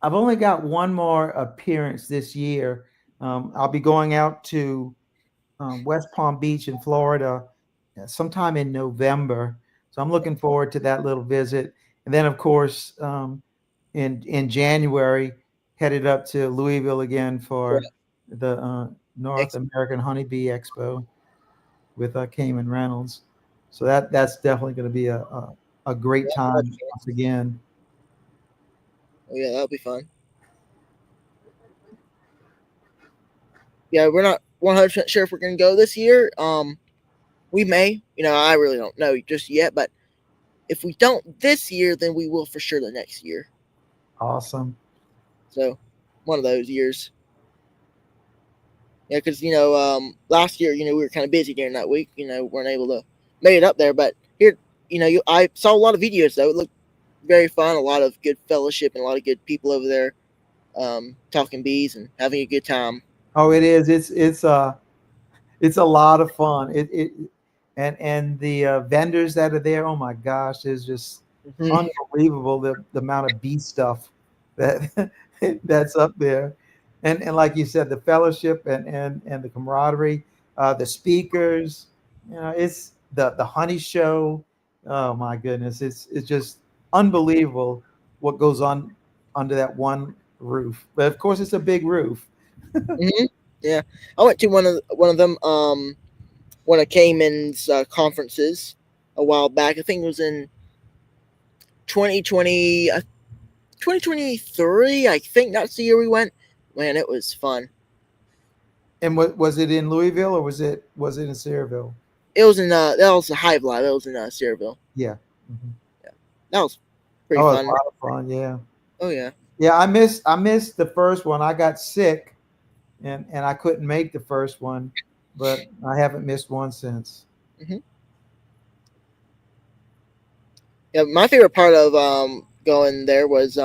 only got one more appearance this year. I'll be going out to West Palm Beach in Florida sometime in November. So I'm looking forward to that little visit. And then, of course, in January, headed up to Louisville again for the North American Honeybee Expo with Cayman Reynolds. So that's definitely going to be a great time once again. Oh yeah, that'll be fun. Yeah, we're not 100% sure if we're gonna go this year. We may. I really don't know just yet, but if we don't this year, then we will for sure the next year. Awesome. So, one of those years. Yeah, because last year, we were kind of busy during that week. Weren't able to make it up there. But here, I saw a lot of videos though. It looked very fun. A lot of good fellowship and a lot of good people over there, talking bees and having a good time. Oh, it is. It's a lot of fun. And the vendors that are there. Oh my gosh, is just Mm-hmm. unbelievable the amount of bee stuff that that's up there. And like you said, the fellowship and the camaraderie, the speakers. It's the honey show. Oh my goodness, it's just unbelievable what goes on under that one roof. But of course, it's a big roof. Mm-hmm. Yeah, I went to one of them. One of Cayman's conferences a while back. I think it was in 2020, 2023. I think that's the year we went. Man, it was fun. And what was it in Louisville or was it in Sayreville? It was in that was the Hive Live. That was in Sierraville. Yeah. Mhm. Yeah, that was pretty Oh, it's a fun. lot of fun. Yeah. Oh yeah. Yeah. I missed the first one. I got sick and I couldn't make the first one, but I haven't missed one since. Hmm. Yeah, my favorite part of going there was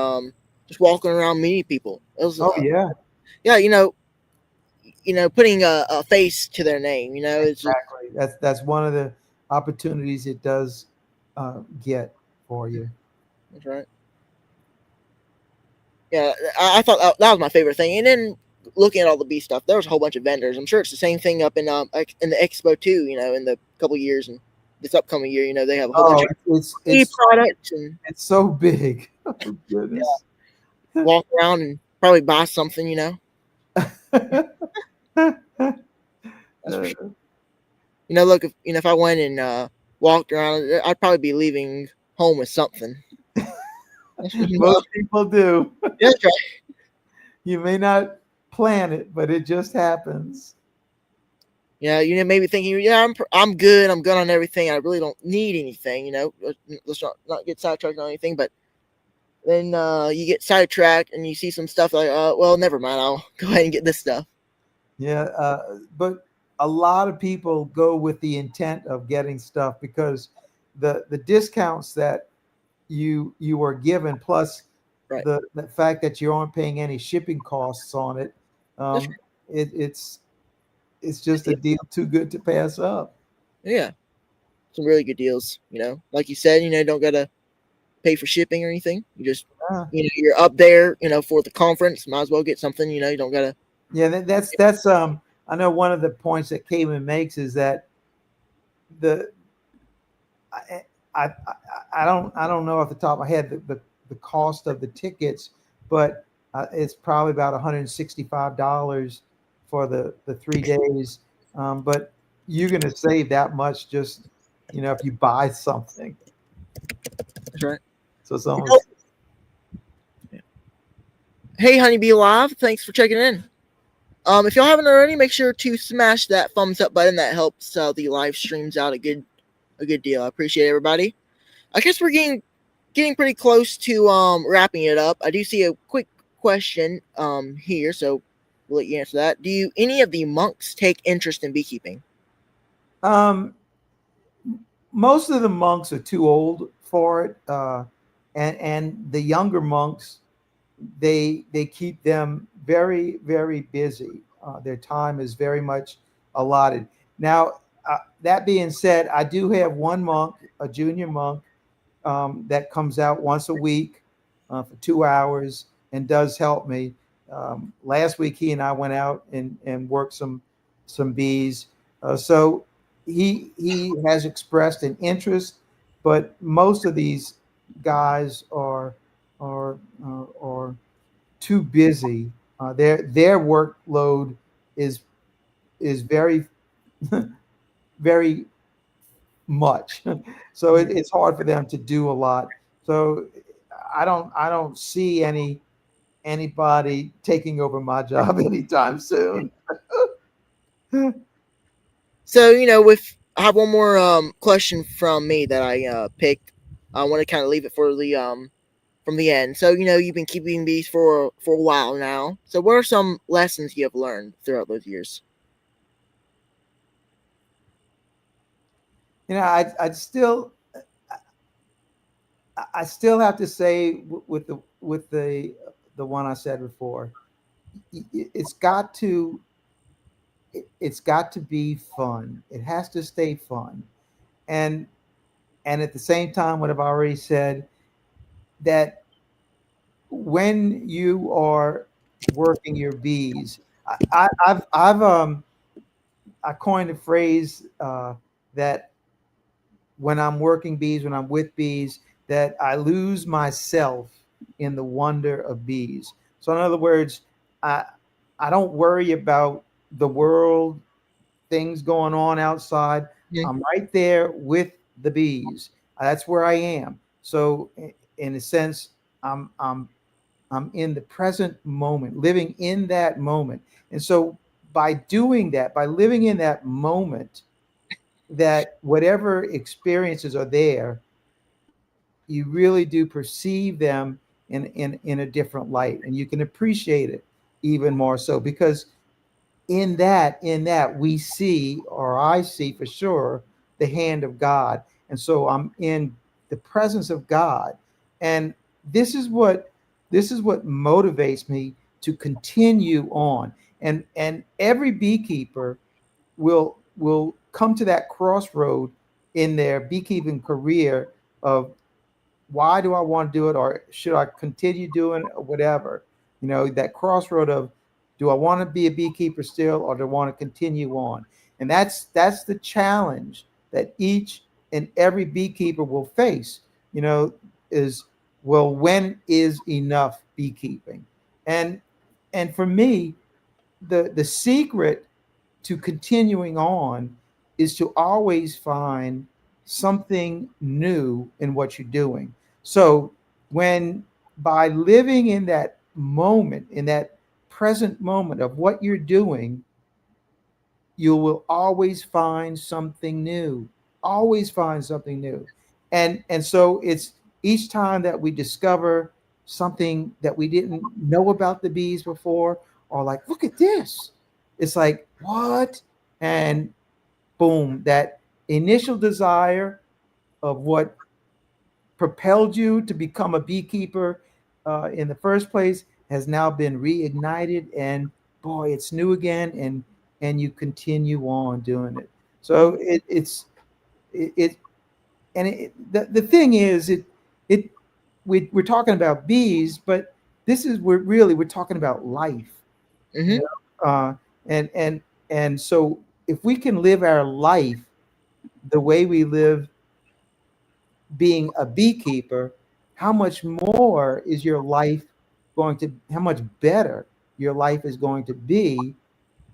just walking around meeting people. It was Oh yeah, yeah, putting a face to their name. It's just exactly. That's one of the opportunities it does get for you. that's right. Yeah, I thought that was my favorite thing. And then looking at all the bee stuff, there was a whole bunch of vendors. I'm sure it's the same thing up in the expo too. In the couple years and this upcoming year, they have a whole bunch Oh, of it's bee it's products and it's so big. Oh yeah, goodness. walk around and probably buy something. That's for sure. Look, if I went and walked around, I'd probably be leaving home with something. That's what Most people do. That's right. You may not plan it, but it just happens. Yeah, maybe thinking, yeah, I'm good. I'm good on everything. I really don't need anything. Let's not get sidetracked on anything. But then you get sidetracked and you see some stuff like, well, never mind. I'll go ahead and get this stuff. Yeah, but a lot of people go with the intent of getting stuff because the discounts that you are given, plus Right. the fact that you aren't paying any shipping costs on it, That's um, it's just a deal too good to pass up. Yeah. some really good deals. Like you said, don't gotta pay for shipping or anything. You just Uh, you're up there, for the conference. Might as well get something. You don't gotta. yeah, that's. I know one of the points that Cayman makes is that the I, I I don't know off the top of my head the cost of the tickets, but it's probably about $165 for the 3 days. But you're going to save that much just if you buy something. That's right. So it's You know, almost hey, Honeybee Live, thanks for checking in. If y'all haven't already, make sure to smash that thumbs up button. That helps the live streams out a good deal. I appreciate everybody. I guess we're getting pretty close to wrapping it up. I do see a quick question here, so we'll let you answer that. Do you any of the monks take interest in beekeeping? um, most of the monks are too old for it, and the younger monks they keep them very very busy. Their time is very much allotted. Now, that being said, I do have one monk, a junior monk, that comes out once a week for 2 hours and does help me. Last week, he and I went out and worked some bees. So he has expressed an interest, but most of these guys are too busy. Their workload is very very much, so it's hard for them to do a lot. So I don't see anybody taking over my job anytime soon. So with I have one more question from me that I picked. I want to kind of leave it for the from the end. So you've been keeping bees for a while now. So what are some lessons you have learned throughout those years? I still have to say with the one I said before, it's got to it's got to be fun. It has to stay fun, and and at the same time, what I've already said, that when you are working your bees, I coined a phrase that when I'm working bees, when I'm with bees, that I lose myself in the wonder of bees. So in other words, I I don't worry about the world, things going on outside. Mhm. I'm right there with the bees. That's where I am. So in a sense, I'm I'm I'm in the present moment, living in that moment. And so by doing that, by living in that moment, that whatever experiences are there, you really do perceive them in a different light, and you can appreciate it even more so, because in that we see, or I see for sure, the hand of God. And so I'm in the presence of God. And this is what this is what motivates me to continue on. And every beekeeper will come to that crossroad in their beekeeping career of, why do I want to do it, or should I continue doing it, or whatever. That crossroad of, do I want to be a beekeeper still, or do I want to continue on? And that's the challenge that each and every beekeeper will face. Is, well, when is enough beekeeping? And and for me, the secret to continuing on is to always find something new in what you're doing. So when, by living in that moment, in that present moment of what you're doing, you will always find something new. Always find something new. And so it's each time that we discover something that we didn't know about the bees before, or like, look at this. It's like, what? And boom, that initial desire of what propelled you to become a beekeeper in the first place has now been reignited, and boy, it's new again, and you continue on doing it. So it's The thing is, we're talking about bees, but this is we're talking about life, Mm-hmm. you know? And so if we can live our life the way we live being a beekeeper, how much more is your life how much better your life is going to be?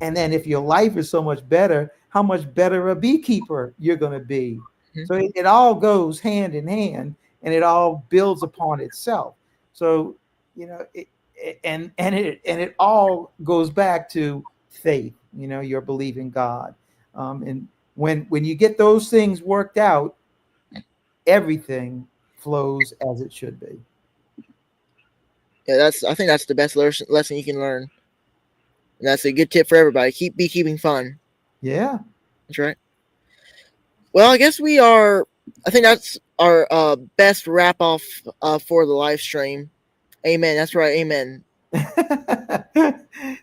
And then if your life is so much better, how much better a beekeeper you're going to be. Mm-hmm. So it all goes hand in hand, and it all builds upon itself. So, and it all goes back to faith. Your belief in God. And when you get those things worked out, everything flows as it should be. Yeah, I think that's the best lesson you can learn. And that's a good tip for everybody. Keep beekeeping fun. Yeah. That's right. Well, I guess we are. I think that's our best wrap off for the live stream. Amen. That's right. Amen.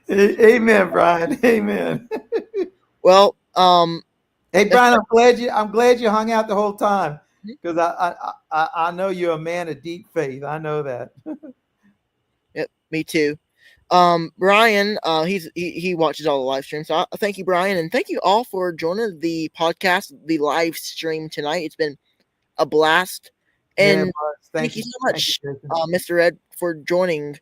Amen, Brian. Amen. Well, hey, Brian, I'm glad you hung out the whole time, because I know you're a man of deep faith. I know that. Yep, me too. Brian, he watches all the live streams. So thank you, Brian, and thank you all for joining the podcast, the live stream tonight. It's been a blast, and thank you so much, Mr. Ed, for joining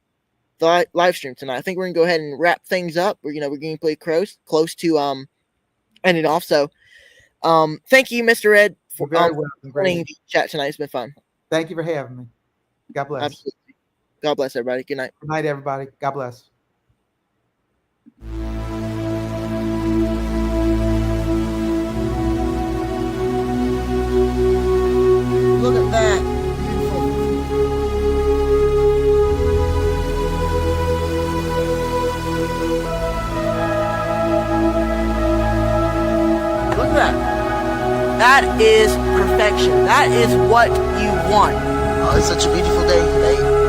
the live stream tonight. I think we're gonna go ahead and wrap things up. We're getting to play close to ending off. So, thank you, Mr. Ed, for joining the chat tonight. It's been fun. Thank you for having me. God bless. Absolutely. God bless everybody. Good night. Good night, everybody. God bless. Look at that. Beautiful. Look at that. That is perfection. That is what you want. Oh, it's such a beautiful day today.